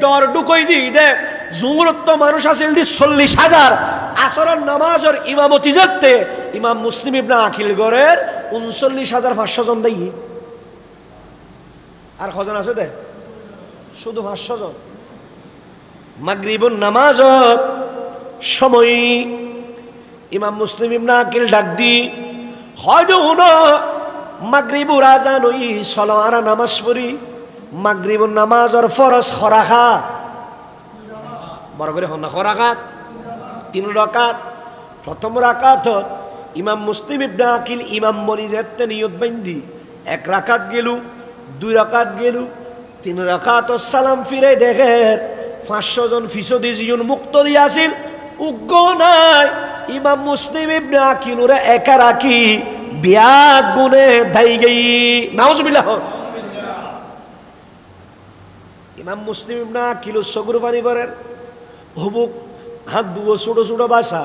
ডর ঢুকই দি দে জুমরত মানুষ আছিল দি 40,000 আসরের নামাজের ইমামতি যেতে ইমাম মুসলিম ইবনে আকিল গরের 39,500 জন দেই আর কজন আছে দে শুধু 500 জন মাগরিবুন নামাজের সময় ইমাম মুসলিম ইবনে আকিল ডাক দি হয়তো উনো মাগরিবুর আজান হই সলাওয়ার নামাজ পড়ি মাগরিবুন নামাজের ফরজ খরাখা বড় করে হন না খরাকাত 3 রাকাত প্রথম রাকাত ইমাম মুসলিম ইবনে আকিল ইমাম বলি যেতে নিয়ত বান্ধি 1 রাকাত গেলু 2 রাকাত গেলু 3 রাকাত সালাম ফিরে দেখে 500 জন ফিসদি জিয়ন মুক্ত দিয়াছিল উগ্গ নাই ইমাম মুসলিম ইবনে আকিলরে একা রাখি বিয়াত গুনে দাই গই নাউজুবিল্লাহ ইমাম মুসলিম ইবনে আকিল সগুর পানি পরের হুবুক হাত দুও ছোট ছোট বাসা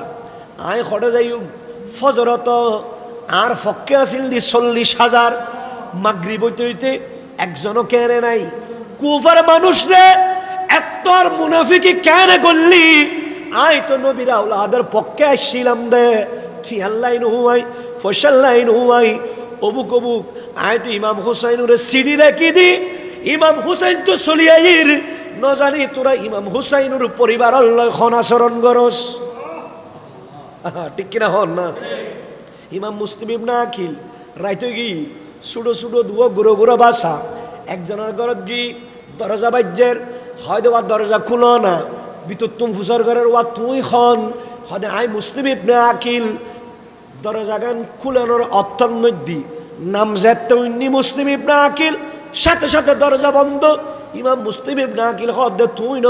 আয় খটে যাইও ফজরত আর ফক্কে আসিল দি 40,000 মাগরিব হইতে হইতে একজনও কেনে নাই কুফার মানুষ রে এত আর মুনাফিকি কেন করলি আয় তো নবীর আওলাদের পক্ষে আসছিলাম দে ঠিয়াল্লাইন হুয়াই ফসল্লাইন হুয়াই অবুক অবুক আয় তো ইমাম হুসাইনুর সিঁড়ি রেখে দি ইমাম হুসাইন তো চলিয়াইর ন জানি তোরা ইমাম হুসাইনুর পরিবার খনাচরণ গরস ঠিক কিনা হন না ইমাম মুসলিম ইবনে আকিল রাইতে গি ছোট ছোট দুয়ো গুঁড়ো গুঁড়ো বাসা একজনের ঘরত গি দরজা বাজ্যের হয়তো বা দরজা খুলো না ভিতর তুম ফুসর ঘরের ওয়া তুই খন হয়তো আই মুসলিম ইবনে আকিল দরজা গান খুলানোর অর্থর মধ্যে নাম যেতে উন্নি মুসলিম ইবনে আকিল সাথে সাথে দরজা বন্ধ ইমাম মুসলিম ইবনে আকিল হদে তুই ন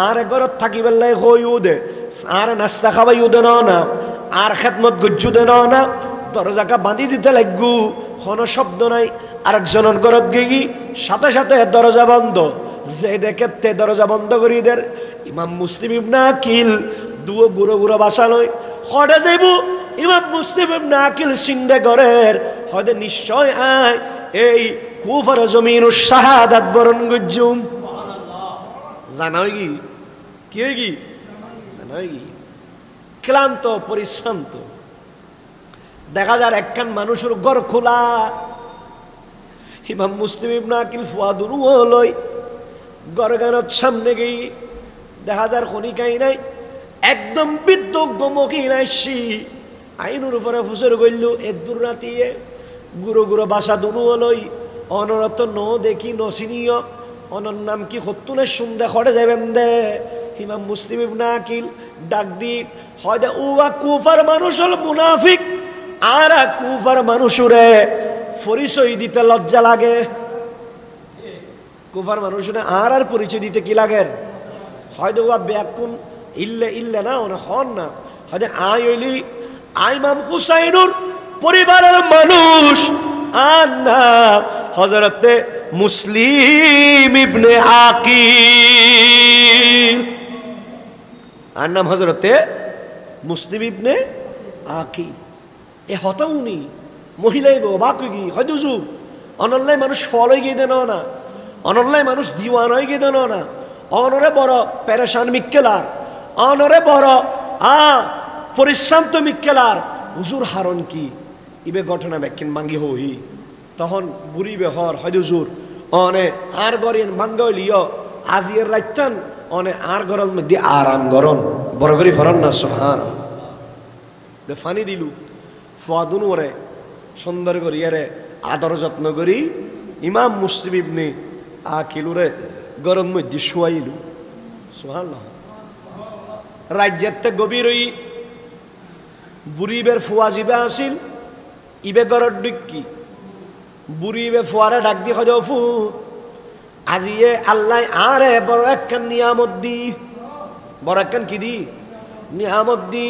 আর ঘরত থাকি বেলায় হইও দে আর নাস্তা খাবাইও দে না আর খেদমত গুজ্জু দে না দরজাকে বাঁধি দিতে লাগু কোনো শব্দ নাই আরেকজনের ঘরত গিয়ে সাথে সাথে দরজা বন্ধ যে দেখে তে দরজা বন্ধ করি দের ইমাম মুসলিম ইবনে আকিল দুও গুঁড়ো গুঁড়ো বাসা লয় হটে যাইব ইমাম মুসলিম ইবনে আকিল সিন্ধে ঘরের হয়তো নিশ্চয় আয় এই কুফার জমিন শাহাদাত বরণ গুজ্জুম জানাই কি কি হয় কি জানাই কি ক্লান্ত পরিশ্রান্ত দেখা যায় একখান মানুষের ঘর খোলা ইমাম মুসলিম ইবনে আকিল ফুয়াদুরু লই গরগানত সামনে গই দেখা যায় খনিকাই নাই একদম বৃদ্ধ গমকি নাইছি আইনুর উপরে ফুসর গইল এক দূর রাতিয়ে গুরু গুরু বাসা দুনু লই অনরত ন দেখি নসিনীয় অনর নাম কি হতুনে সুন্দে খড়ে যাবেন দে ইমাম মুসলিম ইবনে আকিল ডাক দি হয়তো উয়া কুফার মানুষ হল মুনাফিক আর কুফার মানুষরে পরিচয় দিতে লজ্জা লাগে কুফার মানুষরে আর পরিচয় দিতে কি লাগে হয়তো উয়া ব্যাকুন ইল্লে ইল্লে না ওনা হন না হয়তো আই হইলি ইমাম হুসাইনুর পরিবারের মানুষ আর না হযরতে মুসলিম ইবনে আকিল আর নাম হযরতে মুসলিম ইবনে আকিল এ হতাউনি মহিলাই বাকি কি হয়তো যুগ অনল্লাই মানুষ ফল হয়ে গিয়ে দেন না অনল্লাই মানুষ দিওয়ান হয়ে গিয়ে দেন না অনরে বড় প্যারেশান মিক্কেলার অনরে বড় পরিশ্রান্ত মিক্কেলার হুজুর হারণ কি ইবে ঘটনা ব্যাখ্যান মাঙ্গি হই তখন বুড়ি বেহর হয় হুজুর অনে আর গরিন মাঙ্গলিও আজিয়ের রাইতান অনে আর গরল মধ্যে আরাম গরন বড় করি ফরন না সুবহান ফানি দিলু ফুয়াদুন ওরে সুন্দর করিয়ারে আদর যত্ন করি ইমাম মুসলিম ইবনে আকিলুরে গরম মধ্যে শুয়াইলু সুবহানাল্লাহ রাজ্যের গভীর হই বুড়িবের ফুয়া জিবে আসিল ইবে গরর ডুক্কি বুড়িবে ফুয়ারে ডাক দি হজ ফু আজিয়ে আল্লাহ আরে বড় একখান নিয়ামত দি বড় একখান কি দি নিয়ামত দি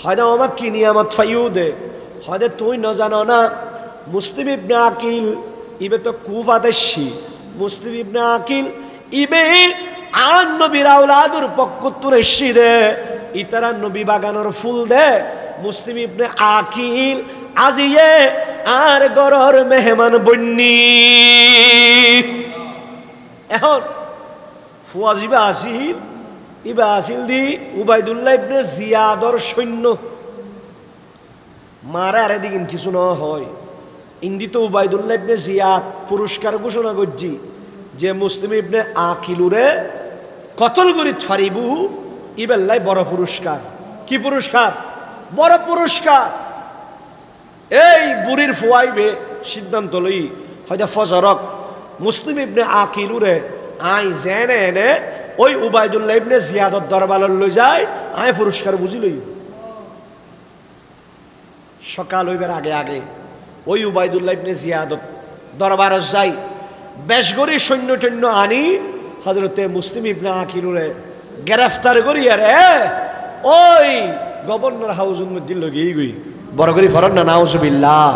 হয়তো আমার কি নিয়ামত ফাইউ দে হয়তো তুই ন জানো না মুসলিম ইবনে আকিল ইবে তো কুফাদেশি মুসলিম ইবনে আকিল ইবে আর নবীর আওলাদুর পক্ষতুর এসি দে ইতারা নবী বাগানোর ফুল দে মুসলিম ইবনে আকিল আজিয়ে আর গরর মেহমান বন্নি এখন ফুয়াজ ইবা আসিল দি উবাইদুল্লাহ ইবনে জিয়াদর সৈন্য মারা আরে দিন কিছু না হয় ইন্দি তো উবাইদুল্লাহ ইবনে জিয়াদ পুরস্কার ঘোষণা করছি যে মুসলিম ইবনে আকিলুরে কতল করি ফারিবু ইবেল্লাই বড় পুরস্কার। কি পুরস্কার? বড় পুরস্কার। এই বুড়ির ফুয়াইবে সিদ্ধান্ত লই হয়তো ফজরক মুসলিম ইবনে আকিলুরে আই জেনে এনে ওই উবাইদুল্লাহ ইবনে জিয়াদর দরবারে লই যায় আই পুরস্কার বুঝি লই। সকাল হইবার আগে আগে ওই উবাইদুল্লাহ ইবনে জিয়াদর দরবারে যাই, বেশ করে সৈন্য টৈন্য আনি হজরতে মুসলিম ইবনে আকিলুরে গ্রেফতার করি আরে ওই গভর্নর হাউসের মধ্যে লগিয়ে গই বড় করে ফরন না নাউজুবিল্লাহ।